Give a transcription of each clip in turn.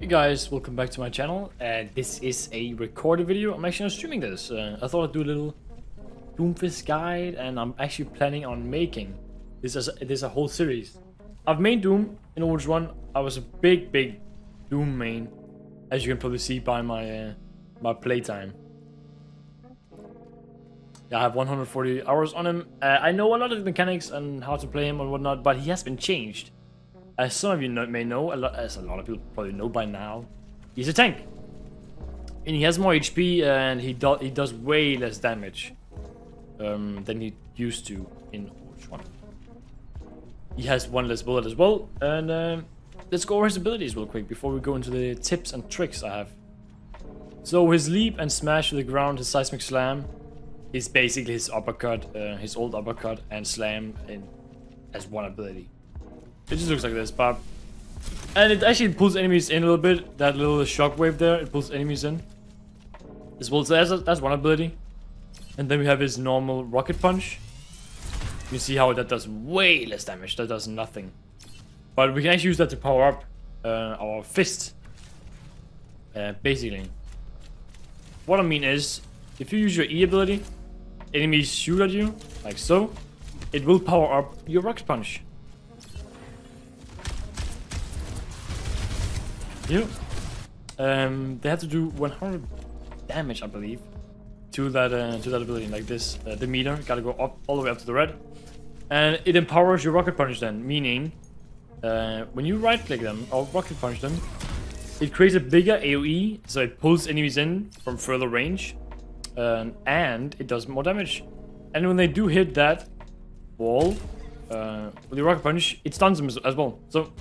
Hey guys, welcome back to my channel. This is a recorded video. I'm actually not streaming this. I thought I'd do a little Doomfist guide, and I'm actually planning on making this as a whole series. I've made Doom in Overwatch 1. I was a big Doom main, as you can probably see by my my playtime. Yeah, I have 140 hours on him. I know a lot of the mechanics and how to play him and whatnot, but he has been changed. As some of you may know, as a lot of people probably know by now, he's a tank. And he has more HP, and he does way less damage than he used to in Overwatch 1. He has one less bullet as well, and let's go over his abilities real quick before we go into the tips and tricks I have. So his leap and smash to the ground, his seismic slam, is basically his uppercut, his old uppercut and slam as one ability. It just looks like this, but... And it actually pulls enemies in a little bit. That little shockwave there, it pulls enemies in as well. So that's one ability. And then we have his normal rocket punch. You see how that does way less damage. That does nothing. But we can actually use that to power up our fist. Basically. What I mean is, if you use your E ability, enemies shoot at you, like so. It will power up your rocket punch. Yeah. They have to do 100 damage, I believe, to that ability, like this. The meter gotta go up all the way up to the red, and it empowers your rocket punch. Then, meaning, when you right click them or rocket punch them, it creates a bigger AOE, so it pulls enemies in from further range, and it does more damage. And when they do hit that wall with your rocket punch, it stuns them as well. So.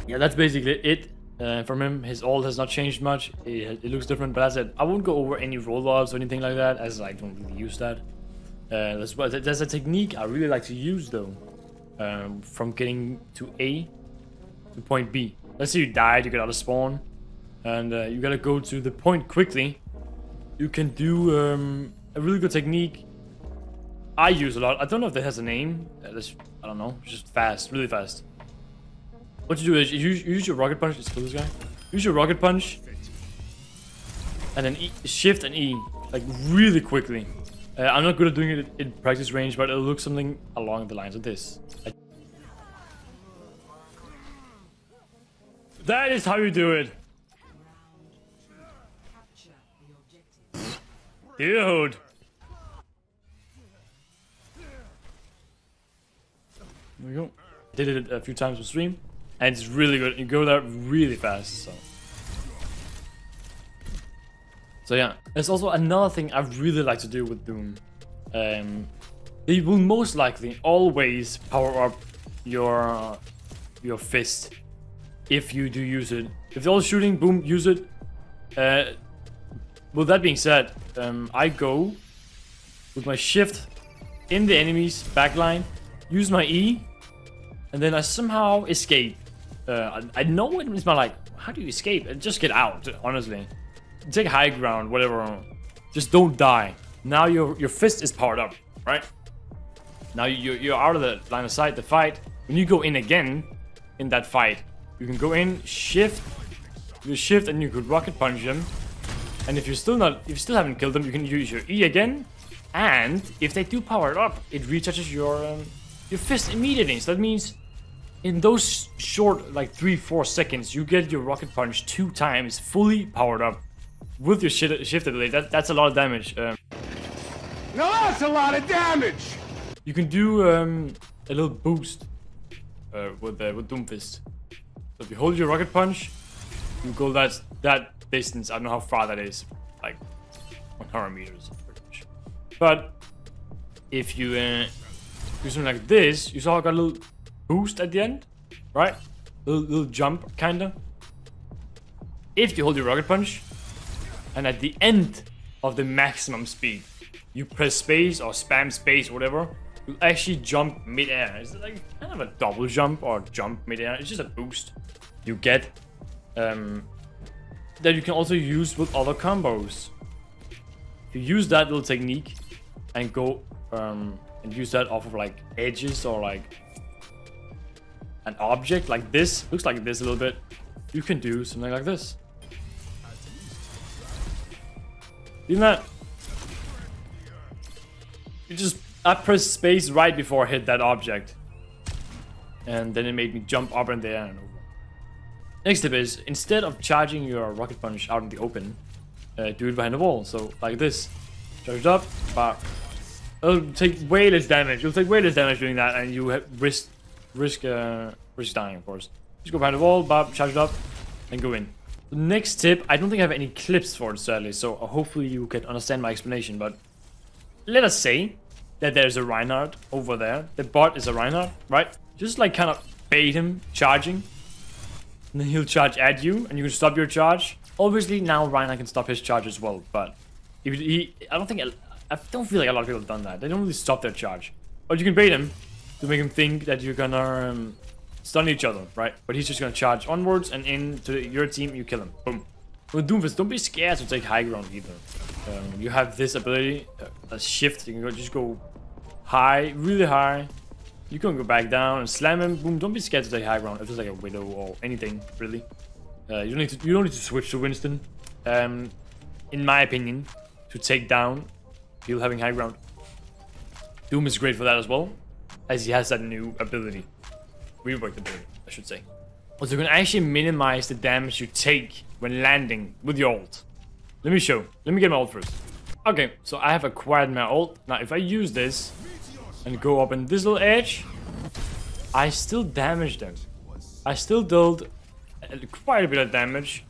Yeah, that's basically it from him. His ult has not changed much. It looks different, but as I said, I won't go over any rollouts or anything like that, as I don't really use that. There's a technique I really like to use, though, from getting to A to point B. Let's say you died, you get out of spawn, and you gotta go to the point quickly. You can do a really good technique I use a lot. I don't know if that has a name. I don't know. Just fast, really fast. What you do is you use your rocket punch. Let's kill this guy. Use your rocket punch, and then shift and E, like really quickly. I'm not good at doing it in practice range, but it'll look something along the lines of this. That is how you do it, dude. There we go. Did it a few times on stream. And it's really good. You go there really fast. So yeah. There's also another thing I really like to do with Doom. They will most likely always power up your fist if you do use it. If they're all shooting, boom, use it. With that being said, I go with my shift in the enemy's backline, use my E, and then I somehow escape. I know it's not like, how do you escape? Just get out, honestly. Take high ground, whatever. Just don't die. Now your fist is powered up, right? Now you're out of the line of sight, the fight. When you go in again, in that fight, you can go in, shift, and you could rocket punch them. And if you still haven't killed them, you can use your E again. And if they do power it up, it retouches your fist immediately. So that means, in those short, like 3-4 seconds, you get your rocket punch 2 times fully powered up with your shift ability. That's a lot of damage. Now that's a lot of damage. You can do a little boost with Doomfist. So if you hold your rocket punch, you go that distance. I don't know how far that is, like 100 meters, pretty much. But if you do something like this, you saw I got a little boost at the end, right? Little jump, kinda. If you hold your rocket punch, and at the end of the maximum speed, you press space or spam space, whatever, you actually jump mid-air. It's like kind of a double jump or jump mid-air. It's just a boost you get that you can also use with other combos. If you use that little technique and go and use that off of like edges or like an object like this, looks like this a little bit, you can do something like this. See that? I pressed space right before I hit that object. And then it made me jump up in the air and over. Next tip is, instead of charging your rocket punch out in the open, do it behind the wall. So, like this. Charge it up, but it'll take way less damage. You'll take way less damage doing that, and you risk dying, of course. Just go behind the wall, bop, charge it up, and go in. The next tip, I don't think I have any clips for it, sadly, so hopefully you can understand my explanation, but let us say that there's a Reinhardt over there. The bot is a Reinhardt, right? Just like kind of bait him charging, and then he'll charge at you, and you can stop your charge. Obviously, now Reinhardt can stop his charge as well, but if I don't feel like a lot of people have done that. They don't really stop their charge. But you can bait him to make him think that you're gonna stun each other, right? But he's just gonna charge onwards and into your team, you kill him. Boom. With Doomfist, don't be scared to take high ground either. You have this ability, a shift. You can just go high, really high. You can go back down and slam him. Boom. Don't be scared to take high ground if it's like a Widow or anything, really. You don't need to switch to Winston. In my opinion, to take down people having high ground. Doom is great for that as well, as he has that new ability. Reworked ability, I should say. Also, you can actually minimize the damage you take when landing with your ult. Let me show. Let me get my ult first. Okay, so I have acquired my ult. Now, if I use this and go up in this little edge, I still damage them. I still dealt quite a bit of damage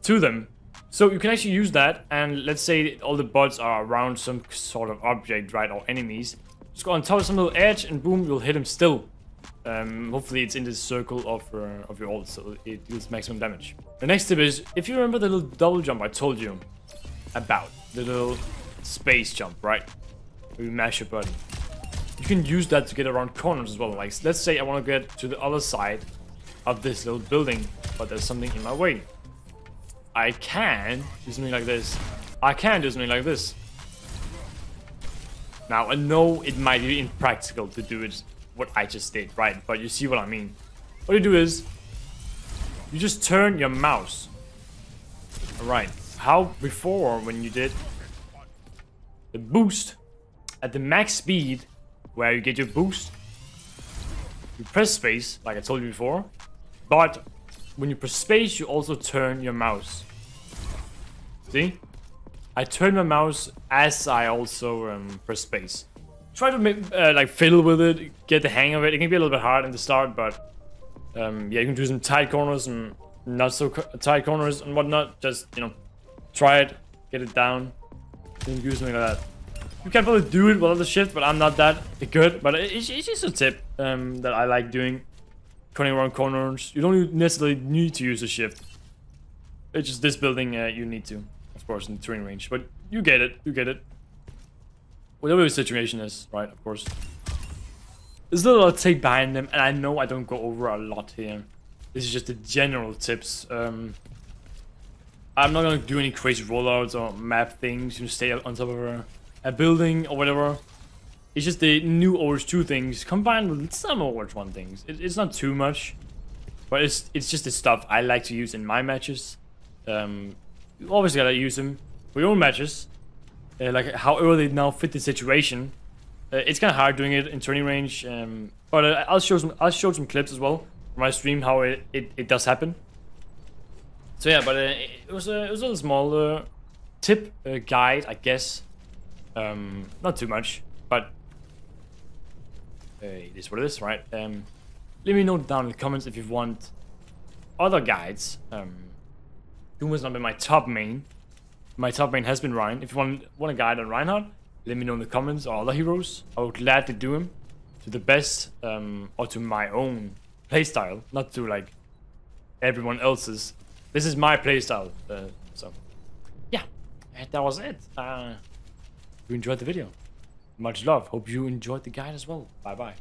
to them. So you can actually use that, and let's say all the bots are around some sort of object, right, or enemies. Just go on top of some little edge, and boom, you'll hit them still. Hopefully it's in this circle of your ult, so it deals maximum damage. The next tip is, if you remember the little double jump I told you about, the little space jump, right? Where you mash your button. You can use that to get around corners as well. Like, let's say I want to get to the other side of this little building, but there's something in my way. I can do something like this. I can do something like this. Now, I know it might be impractical to do it what I just did, right? But you see what I mean. What you do is, you just turn your mouse. Alright, how before when you did the boost at the max speed, where you get your boost, you press space, like I told you before, but when you press space, you also turn your mouse. See? I turn my mouse as I also press space. Try to make, like fiddle with it, get the hang of it. It can be a little bit hard in the start, but yeah, you can do some tight corners and not so tight corners and whatnot. Just, you know, try it, get it down, then do something like that. You can probably do it with other shift, but I'm not that good. But it's just a tip that I like doing. Cutting around corners. You don't necessarily need to use a shift. It's just this building you need to, of course, in the terrain range. But you get it. You get it. Whatever the situation is, right? Of course. There's a little tip behind them, and I know I don't go over a lot here. This is just the general tips. I'm not gonna do any crazy rollouts or map things. You stay on top of a building or whatever. It's just the new Overwatch 2 things combined with some Overwatch 1 things. It's not too much, but it's just the stuff I like to use in my matches. You always gotta use them for your own matches. Like however they now fit the situation. It's kind of hard doing it in turning range, but I'll show some clips as well from my stream how it does happen. So yeah, but it was a little small tip guide, I guess. Not too much, but it is what it is, right? Let me know down in the comments if you want other guides. Doom has not been my top main. My top main has been Ryan. If you want a guide on Reinhardt, let me know in the comments, or other heroes. I would gladly do him to the best, or to my own playstyle, not to like everyone else's. This is my playstyle, so yeah, that was it. You enjoyed the video. Much love. Hope you enjoyed the guide as well. Bye bye.